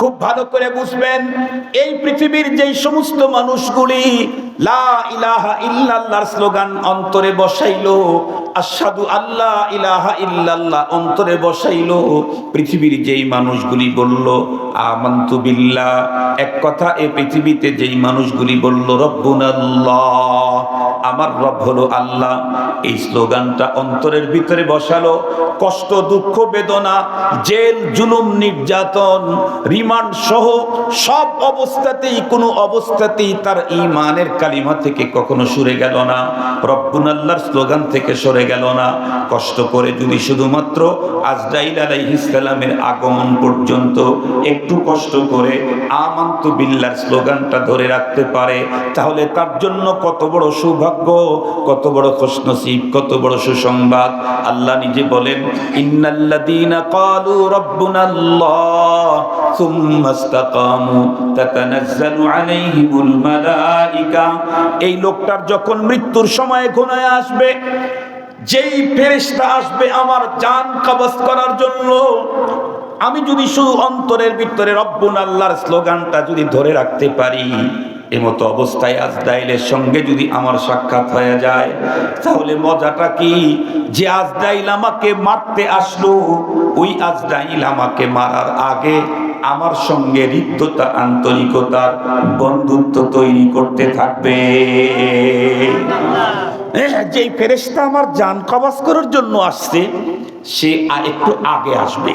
খুব ভালো করে বুঝবেন, এই পৃথিবীর যেই সমস্ত মানুষগুলি লা ইলাহা ইল্লাল্লাহর স্লোগান অন্তরে বসাইলো, আশহাদু আল্লা ইলাহা ইল্লাল্লাহ অন্তরে বসাইলো, পৃথিবীর যেই মানুষগুলি বলল আমানতু বিল্লাহ, এক কথা এই পৃথিবীতে যেই মানুষগুলি বলল রব্বুনাল্লাহ, আমার রব হলো আল্লাহ, এই স্লোগানটা অন্তরের ভিতরে বসালো, কষ্ট দুঃখ বেদনা জেল জুলুম নির্যাতন রিমান্ড সহ সব অবস্থাতেই কোনো অবস্থাতেই তার ঈমানের কালিমা থেকে কখনো সরে গেল না, রব্বুনাল্লাহর স্লোগান থেকে সরে গেল না। কষ্ট করে যদি শুধুমাত্র আজরাইল আলাইহিস সালামের আগমন পর্যন্ত একটু কষ্ট করে আমানতু বিল্লাহর স্লোগানটা ধরে রাখতে পারে, তাহলে তার জন্য কত বড় সৌভাগ্য, কত বড় খুশনসিব, কত বড় সুসংবাদ। আল্লাহ নিজে বলেন ইন্নাল্লাযীনা ক্বালু রাব্বুনাল্লাহ সুম্মা ইসতাকামু তাতানাজ্জালু আলাইহিমুল মালায়েকা, এই লোকটার যখন মৃত্যুর সময় ঘনায় আসবে, যেই ফেরেশতা আসবে আমার জান কবজ করার জন্য, আমি যদি শুধু অন্তরের ভিতরে রব্বুনাল্লাহর স্লোগানটা যদি ধরে রাখতে পারি, এমতো অবস্থায় আজরাইলের সঙ্গে যদি আমার সাক্ষাৎ হয়ে যায়, তাহলে মজাটা কি, যে আজরাইল আমাকে মারতে আসলো, ওই আজরাইল আমাকে মারার আগে আমার সঙ্গে হৃদ্যতা আন্তরিকতার বন্ধুত্ব তৈরি করতে থাকবে। যেই ফেরেশতা আমার জান কবজ করার জন্য আসছে, সে একটু আগে আসবে,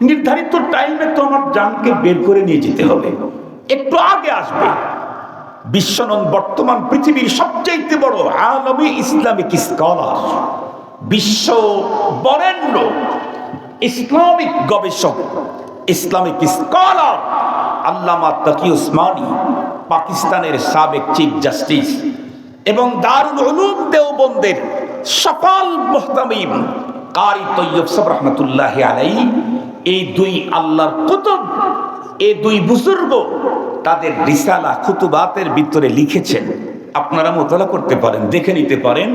নির্ধারিত টাইমে তো আমার জানকে বের করে নিয়ে যেতে হবে, একটু আগে আসবে। বিশ্বনন বর্তমান পৃথিবীর সবচেয়ে বড় আলমী ইসলামিক স্কলার, বিশ্ব বরেণ্য ইসলামিক গবেষক, ইসলামিক স্কলার আল্লামা তাকি উসমানী, পাকিস্তানের সাবেক চিফ জাস্টিস এবং দারুল উলুম দেওবন্দের সফল মুহতামিম কারি তৈয়ব সাহেব রহমতুল্লাহি আলাইহি, এই দুই আল্লাহর কুতুব, এই দুই বুজুর্গ তাদের রিসালা খুতুবাতের ভিতরে লিখেছেন, আপনারা মোতালা করতে পারেন, দেখে নিতে পারেন।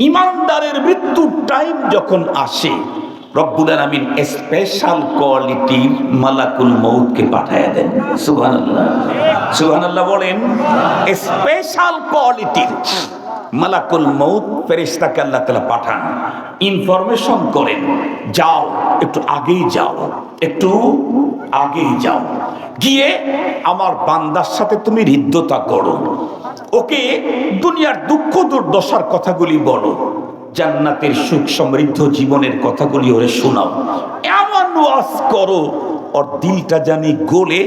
ইমানদারের মৃত্যুর টাইম যখন আসে, রব্বুল আলামিন স্পেশাল কোয়ালিটির মালাকুল মউতকে পাঠায় দেন। সুবহানাল্লাহ, সুবহানাল্লাহ বলেন। স্পেশাল কোয়ালিটির মালাকুল মউত ফেরেশতাকে আল্লাহ তাআলা পাঠান, ইনফরমেশন করেন, যাও একটু আগেই যাও, একটু আগেই যাও, গিয়ে আমার বান্দার সাথে তুমি হৃদ্যতা করো, ওকে দুনিয়ার দুঃখ দুর্দশার কথাগুলি বলো, জান্নাতের সুখ সমৃদ্ধ জীবনের কথাগুলি ওরে শোনাও, এমন ওয়াজ করো ওর দিলটা জানি গলে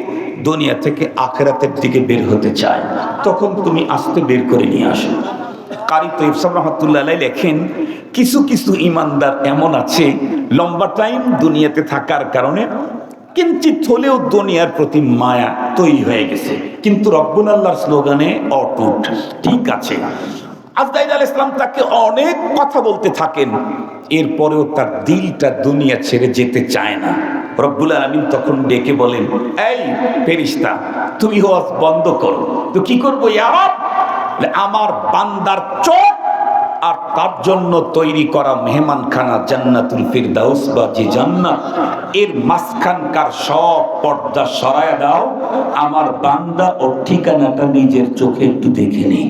দুনিয়া থেকে আখিরাতের দিকে বের হতে চায়, তখন তুমি আস্তে বের করে নিয়ে আসো। কারি তৈয়ব সাহেব রহমাতুল্লাহ আলাইহি লেখেন, কিছু কিছু ইমানদার এমন আছে লম্বা টাইম দুনিয়াতে থাকার কারণে কিঞ্চিত হলেও দুনিয়ার প্রতি মায়া তৈরি হয়ে গেছে, কিন্তু রব্বুল আল্লাহর স্লোগানে অটুট, ঠিক আছে। আজরাইল আলাইহিস সালাম তাকে অনেক কথা বলতে থাকেন, এরপরেও তার দিলটা দুনিয়া ছেড়ে যেতে চায় না। রব্বুল আলামিন তখন ডেকে বলেন, এই ফেরেশতা তুমি ওয়াজ বন্ধ করো। তো কি করবো ইয়া রব? আমার বান্দার চোখ আর তার জন্য তৈরি করা মেহমানখানা জান্নাতুল ফিরদাউস বা যে জান্নাত, এর মাঝখানকার সব পর্দা সরায় দাও, আমার বান্দা ওর ঠিকানাটা নিজের চোখে একটু দেখে নেই।